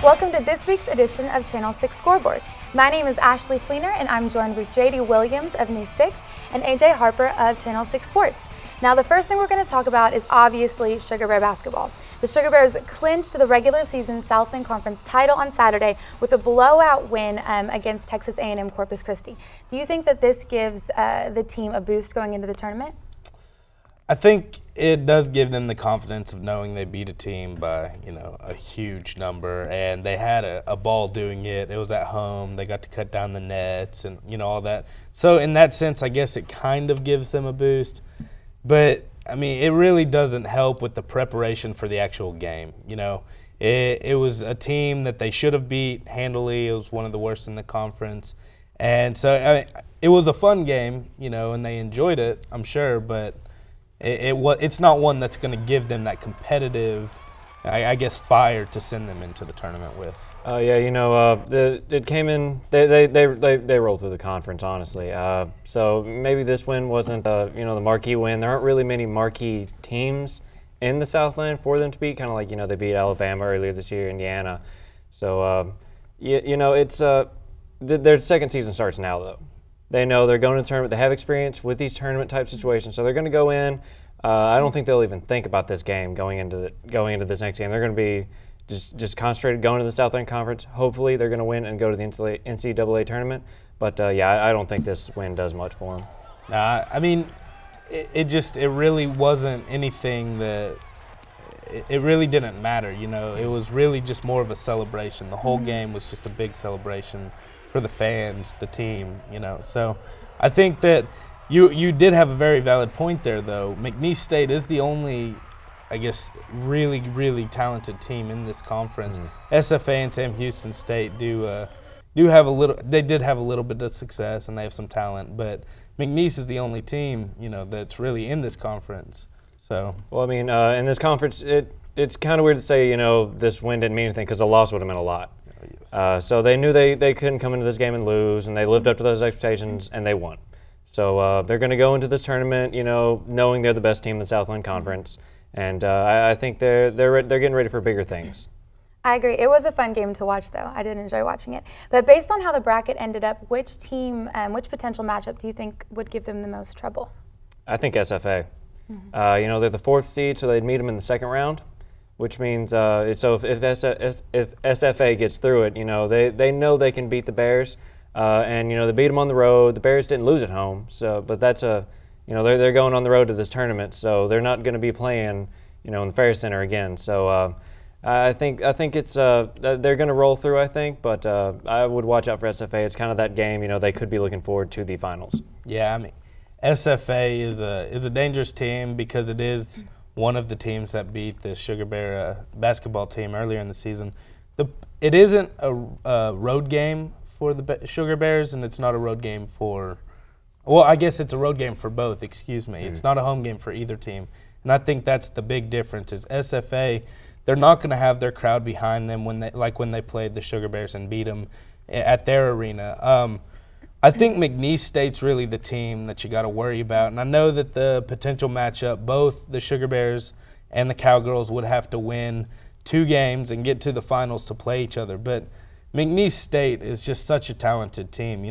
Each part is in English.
Welcome to this week's edition of Channel 6 Scoreboard. My name is Ashley Fleener, and I'm joined with JD Williams of News 6 and AJ Harper of Channel 6 Sports. Now, the first thing we're going to talk about is obviously Sugar Bear basketball. The Sugar Bears clinched the regular season Southland Conference title on Saturday with a blowout win against Texas A&M Corpus Christi. Do you think that this gives the team a boost going into the tournament? I think it does give them the confidence of knowing they beat a team by, a huge number, and they had a ball doing it. It was at home. They got to cut down the nets and, all that. So in that sense, I guess it kind of gives them a boost. But, it really doesn't help with the preparation for the actual game. It was a team that they should have beat handily. It was one of the worst in the conference. And so it was a fun game, and they enjoyed it, I'm sure, but it's not one that's going to give them that competitive, I guess, fire to send them into the tournament with. It came in. They rolled through the conference, honestly. So maybe this win wasn't, the marquee win. There aren't really many marquee teams in the Southland for them to beat. Kind of like they beat Alabama earlier this year, Indiana. So it's their second season starts now though. They know they're going to the tournament. They have experience with these tournament-type situations, so they're going to go in. I don't think they'll even think about this game going into this next game. They're going to be just concentrated going to the Southland Conference. Hopefully, they're going to win and go to the NCAA tournament. But I don't think this win does much for them. It really wasn't anything that. It really didn't matter. It was really just more of a celebration. The whole game was just a big celebration for the fans, the team, So I think that you did have a very valid point there, though. McNeese State is the only, I guess, really, really talented team in this conference. SFA and Sam Houston State do have a little. They did have a little bit of success, and they have some talent. But McNeese is the only team, that's really in this conference. So in this conference, it's kind of weird to say, this win didn't mean anything because the loss would have meant a lot. So they knew they couldn't come into this game and lose, and they lived up to those expectations, and they won. So they're going to go into this tournament, knowing they're the best team in the Southland Conference, and I think they're getting ready for bigger things. I agree. It was a fun game to watch, though. I did enjoy watching it. But based on how the bracket ended up, which team, which potential matchup do you think would give them the most trouble? I think SFA. They're the 4th seed, so they'd meet them in the second round. Which means, if SFA gets through it, they know they can beat the Bears, and they beat them on the road. The Bears didn't lose at home, but that's they're going on the road to this tournament, so they're not going to be playing, in the Ferris Center again. So I think it's they're going to roll through, I think, but I would watch out for SFA. It's kind of that game, they could be looking forward to the finals. Yeah, SFA is a dangerous team because it is one of the teams that beat the Sugar Bear basketball team earlier in the season. It isn't a road game for the Sugar Bears, and it's not a road game for – well, I guess it's a road game for both, excuse me. It's not a home game for either team. And I think that's the big difference is SFA, they're not going to have their crowd behind them when they played the Sugar Bears and beat them at their arena. I think McNeese State's really the team that you got to worry about. And I know that the potential matchup, both the Sugar Bears and the Cowgirls would have to win 2 games and get to the finals to play each other. But McNeese State is just such a talented team.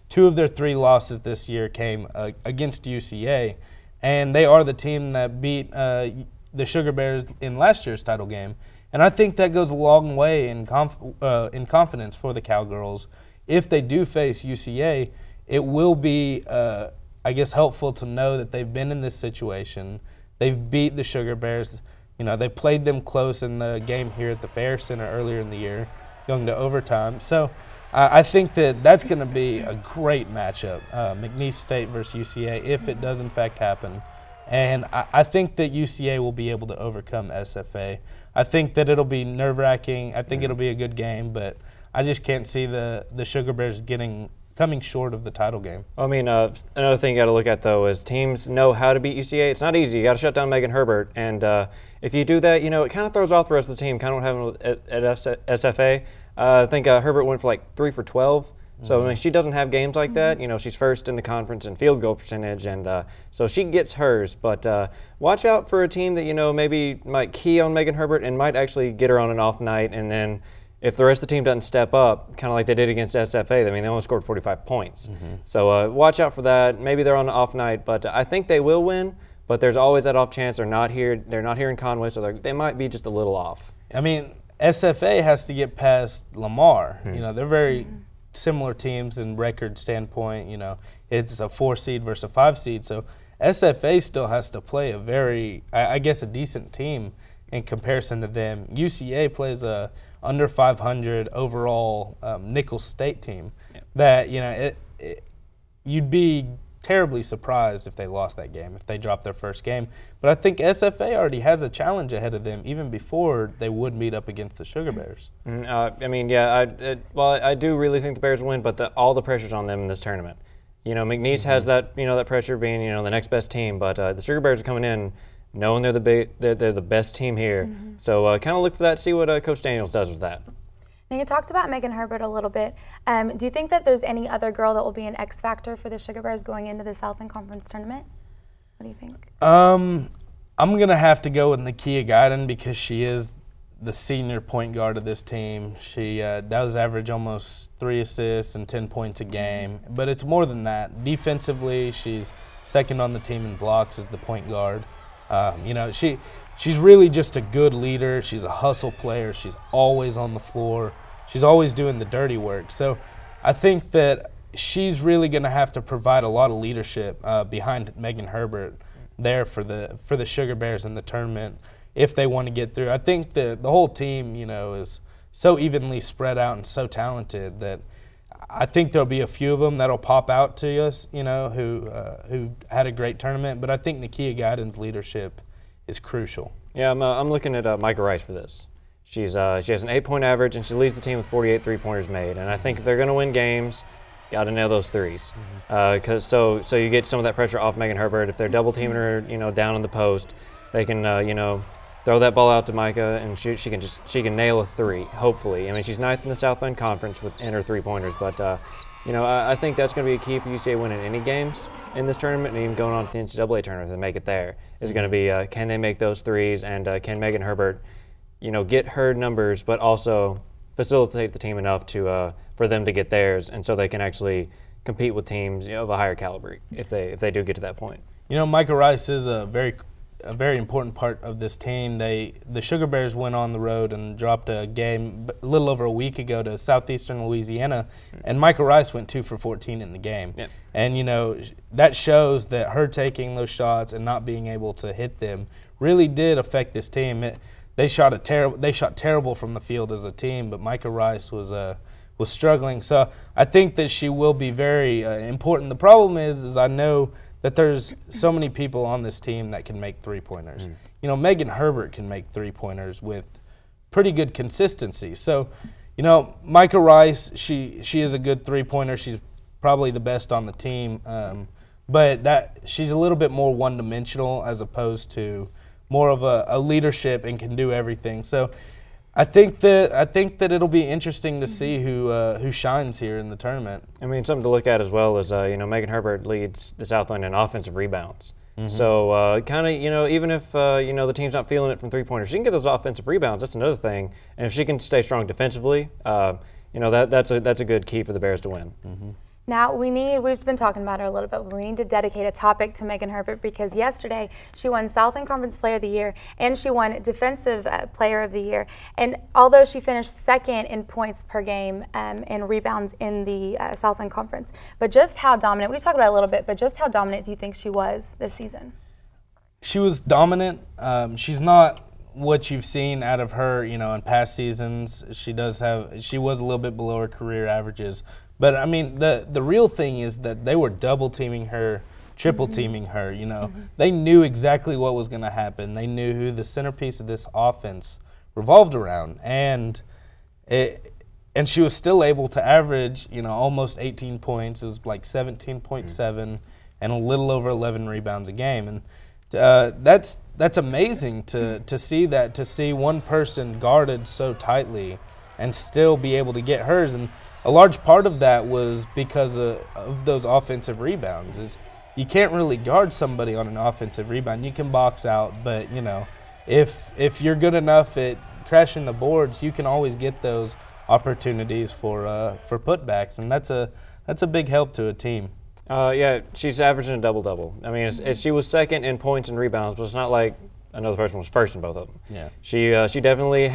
2 of their 3 losses this year came against UCA. And they are the team that beat the Sugar Bears in last year's title game. And I think that goes a long way in confidence for the Cowgirls. If they do face UCA, it will be, helpful to know that they've been in this situation. They've beat the Sugar Bears. They played them close in the game here at the Fair Center earlier in the year, going to overtime. So I think that's going to be a great matchup, McNeese State versus UCA, if it does in fact happen. And I think that UCA will be able to overcome SFA. I think that it'll be nerve-wracking. I think it'll be a good game, but I just can't see the Sugar Bears coming short of the title game. Another thing you got to look at, though, is teams know how to beat UCA. It's not easy. You got to shut down Megan Herbert. And if you do that, it kind of throws off the rest of the team, kind of what happened at SFA. I think Herbert went for 3 for 12. So she doesn't have games like that. She's first in the conference in field goal percentage, and so she gets hers. But watch out for a team that maybe might key on Megan Herbert and might actually get her on an off night, and then if the rest of the team doesn't step up, kind of like they did against SFA, I mean, they only scored 45 points. So watch out for that. Maybe they're on an off night, but I think they will win. But there's always that off chance they're not here. They're not here in Conway, so they might be just a little off. I mean, SFA has to get past Lamar. You know, they're very similar teams in record standpoint. You know, it's a 4 seed versus a 5 seed, so SFA still has to play a very, I guess, a decent team in comparison to them. UCA plays a under 500 overall Nicholls State team that, you know, you'd be terribly surprised if they lost that game, if they dropped their first game. But I think SFA already has a challenge ahead of them even before they would meet up against the Sugar Bears. I mean, yeah, I do really think the Bears win, but all the pressure's on them in this tournament. You know, McNeese has that, you know, that pressure being, you know, the next best team, but the Sugar Bears are coming in knowing they're the best team here. So kind of look for that, see what Coach Daniels does with that. Now, you talked about Megan Herbert a little bit. Do you think that there's any other girl that will be an X factor for the Sugar Bears going into the Southland Conference tournament? What do you think? I'm going to have to go with Nakia Guyton because she is the senior point guard of this team. She does average almost 3 assists and 10 points a game, but it's more than that. Defensively, she's second on the team in blocks as the point guard. You know, she's really just a good leader. She's a hustle player. She's always on the floor. She's always doing the dirty work. So I think that she's really going to have to provide a lot of leadership behind Megan Herbert there for the Sugar Bears in the tournament if they want to get through. I think the whole team, you know, is so evenly spread out and so talented that I think there'll be a few of them that'll pop out to us, you know, who had a great tournament. But I think Nakia Guyton's leadership is crucial. Yeah, I'm looking at Micah Rice for this. She has an 8-point average, and she leads the team with 48 3-pointers made. And I think if they're going to win games, got to nail those threes. So you get some of that pressure off Megan Herbert. If they're double teaming her, you know, down in the post, they can, you know, throw that ball out to Micah, and she can nail a 3. Hopefully, I mean, she's 9th in the Southland Conference in her 3-pointers, but you know, I think that's going to be a key for UCA winning any games in this tournament, and even going on to the NCAA tournament if they make it there, is going to be can they make those 3s, and can Megan Herbert, you know, get her numbers, but also facilitate the team enough to for them to get theirs, and so they can actually compete with teams, you know, of a higher caliber if they do get to that point. You know, Micah Rice is a very important part of this team. The Sugar Bears went on the road and dropped a game a little over a week ago to southeastern Louisiana, and Micah Rice went 2 for 14 in the game. Yep. And, you know, that shows that her taking those shots and not being able to hit them really did affect this team. They shot terrible from the field as a team, but Micah Rice was struggling. So I think that she will be very important. The problem is I know that there's so many people on this team that can make 3-pointers. You know, Megan Herbert can make 3-pointers with pretty good consistency. So, you know, Micah Rice, she is a good 3-pointer. She's probably the best on the team, but she's a little bit more one-dimensional as opposed to more of a leadership and can do everything. So I think that it'll be interesting to see who shines here in the tournament. I mean, something to look at as well is you know, Megan Herbert leads the Southland in offensive rebounds. So kind of, you know, even if you know, the team's not feeling it from 3-pointers, she can get those offensive rebounds. That's another thing. And if she can stay strong defensively, you know, that's a good key for the Bears to win. Now, we've been talking about her a little bit, but we need to dedicate a topic to Megan Herbert because yesterday she won Southland Conference Player of the Year and she won Defensive Player of the Year. And although she finished second in points per game and rebounds in the Southland Conference, but just how dominant, we've talked about it a little bit, but just how dominant do you think she was this season? She was dominant. She's not what you've seen out of her, you know, in past seasons. She was a little bit below her career averages. But, I mean, the real thing is that they were double-teaming her, triple-teaming her, you know. They knew exactly what was going to happen. They knew who the centerpiece of this offense revolved around. And she was still able to average, you know, almost 18 points. It was like 17.7 and a little over 11 rebounds a game. And that's amazing to see that, to see one person guarded so tightly and still be able to get hers. And a large part of that was because of those offensive rebounds. Is you can't really guard somebody on an offensive rebound. You can box out, but, you know, if you're good enough at crashing the boards, you can always get those opportunities for putbacks, and that's a big help to a team. Yeah, she's averaging a double-double. I mean, she was second in points and rebounds, but it's not like another person was first in both of them. Yeah. She definitely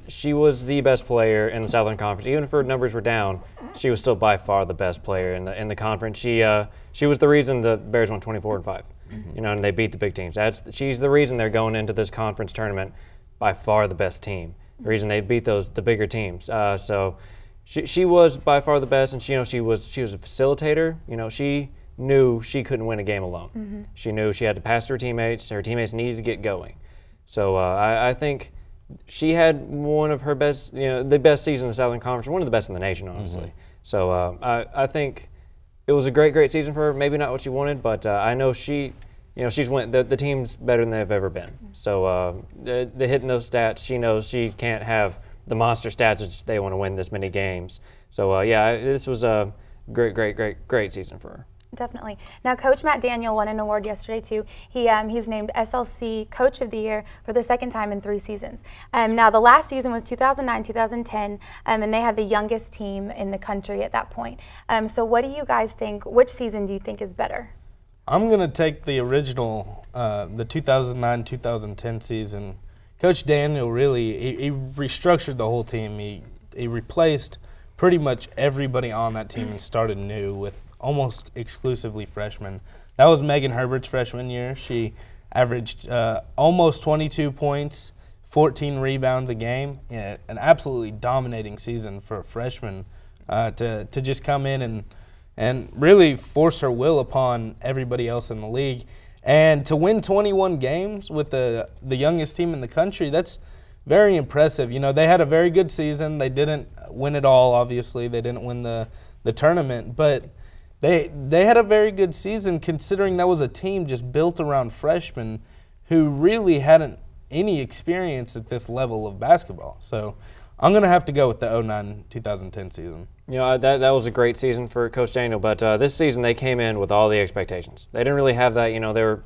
she was the best player in the Southern Conference. Even if her numbers were down, she was still by far the best player in the conference. She was the reason the Bears won 24-5. You know, and they beat the big teams. She's the reason they're going into this conference tournament by far the best team. The reason they beat the bigger teams. So she was by far the best, and she was a facilitator. You know, she knew she couldn't win a game alone. She knew she had to pass to her teammates. Her teammates needed to get going. So I think she had one of her best, the best season in the Southern Conference, one of the best in the nation, honestly. So I think it was a great season for her. Maybe not what she wanted, but I know she's the team's better than they've ever been. So the hitting those stats, she knows she can't have the monster stats if they want to win this many games. So yeah, this was a great season for her. Definitely. Now, Coach Matt Daniel won an award yesterday, too. He's named SLC Coach of the Year for the second time in 3 seasons. Now, the last season was 2009-2010, and they had the youngest team in the country at that point. So what do you guys think? Which season do you think is better? I'm going to take the original, the 2009-2010 season. Coach Daniel really, he restructured the whole team. He replaced pretty much everybody on that team and started new with almost exclusively freshmen. That was Megan Herbert's freshman year. She averaged almost 22 points, 14 rebounds a game. Yeah, an absolutely dominating season for a freshman to just come in and really force her will upon everybody else in the league. And to win 21 games with the youngest team in the country, that's very impressive. You know, they had a very good season. They didn't win it all, obviously. They didn't win the tournament, but they had a very good season considering that was a team just built around freshmen who really hadn't any experience at this level of basketball. So I'm going to have to go with the 2009-2010 season. You know, that was a great season for Coach Daniel, but this season they came in with all the expectations. They didn't really have that, they were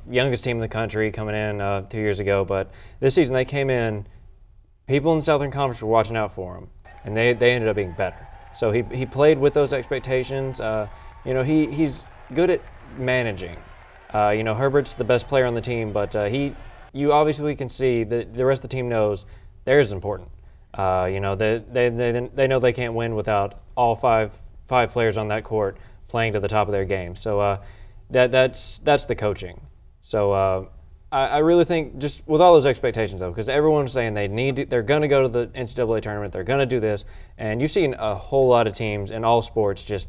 youngest team in the country coming in 2 years ago, but this season they came in, people in the Southern Conference were watching out for them, and they ended up being better. So he played with those expectations. He's good at managing. Herbert's the best player on the team, but you obviously can see that the rest of the team knows theirs is important. They know they can't win without all five players on that court playing to the top of their game. So that's the coaching. So I really think just with all those expectations though, because everyone's saying they're going to go to the NCAA tournament, they're going to do this, and you've seen a whole lot of teams in all sports just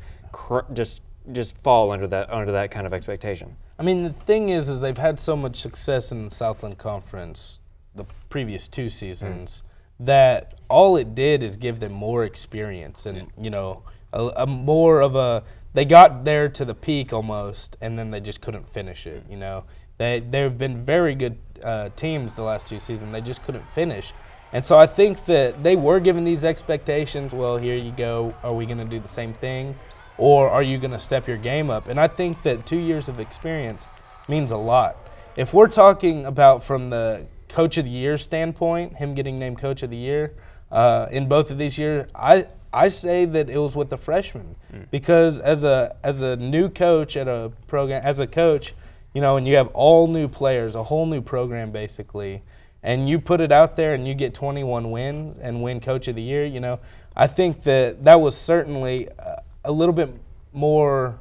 fall under that kind of expectation. I mean, the thing is they've had so much success in the Southland Conference the previous 2 seasons that all it did is give them more experience and a more of a, they got there to the peak almost, and then they just couldn't finish it. They've been very good teams the last 2 seasons. They just couldn't finish. And so I think that they were given these expectations. Well, here you go. Are we going to do the same thing? Or are you going to step your game up? And I think that 2 years of experience means a lot. If we're talking about from the Coach of the Year standpoint, him getting named Coach of the Year in both of these years, I say that it was with the freshmen because as a new coach at a program, as a coach, and you have all new players, a whole new program basically, and you put it out there and you get 21 wins and win Coach of the Year, I think that was certainly a little bit more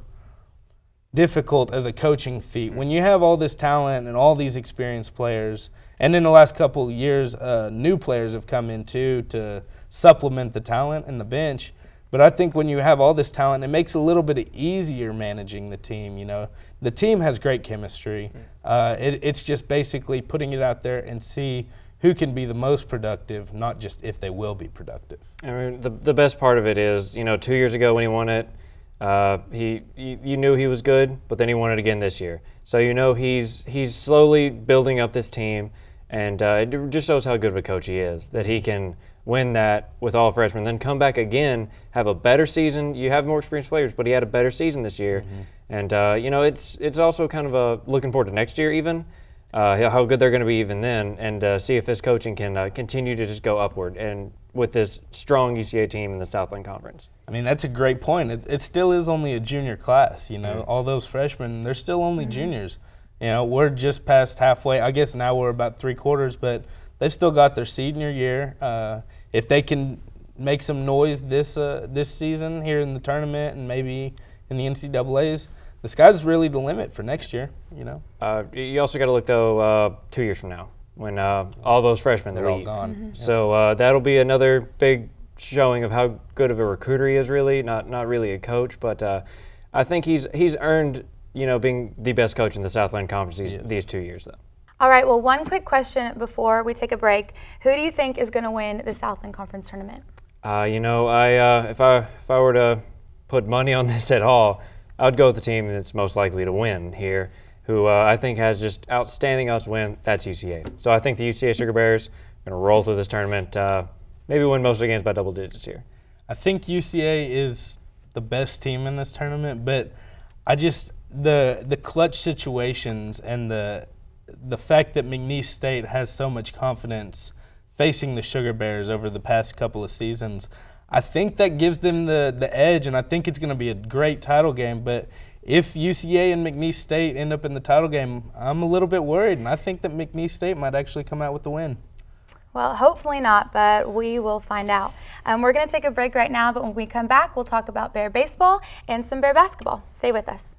difficult as a coaching feat. When you have all this talent and all these experienced players, and in the last couple of years, new players have come in too to supplement the talent and the bench. But I think when you have all this talent, it makes it a little bit easier managing the team. The team has great chemistry. It's just basically putting it out there and see who can be the most productive, not just if they will be productive. I mean, the best part of it is, 2 years ago when he won it, you knew he was good, but then he won it again this year. So he's slowly building up this team, and it just shows how good of a coach he is, that he can win that with all freshmen, then come back again, have a better season. You have more experienced players, but he had a better season this year. And it's also kind of looking forward to next year even. how good they're going to be even then, and see if his coaching can continue to just go upward and with this strong UCA team in the Southland Conference. I mean, that's a great point. It still is only a junior class, you know. All those freshmen, they're still only juniors. You know, we're just past halfway. I guess now we're about 3/4, but they still got their senior year. If they can make some noise this season here in the tournament and maybe in the NCAAs, the sky's really the limit for next year, you know. You also got to look, though, 2 years from now when all those freshmen They're leave. all gone. So that'll be another big showing of how good of a recruiter he is, really. Not really a coach, but I think he's earned, you know, being the best coach in the Southland Conference these 2 years, though. All right, well, one quick question before we take a break. Who do you think is going to win the Southland Conference tournament? You know, if I were to put money on this at all, I would go with the team that's most likely to win here, who I think has just outstanding odds to win. That's UCA. So I think the UCA Sugar Bears are going to roll through this tournament, maybe win most of the games by double digits here. I think UCA is the best team in this tournament, but I just the clutch situations and the fact that McNeese State has so much confidence facing the Sugar Bears over the past couple of seasons, I think that gives them the edge, and I think it's going to be a great title game. But if UCA and McNeese State end up in the title game, I'm a little bit worried, and I think that McNeese State might actually come out with the win. Well, hopefully not, but we will find out. We're going to take a break right now, but when we come back, we'll talk about Bear baseball and some Bear basketball. Stay with us.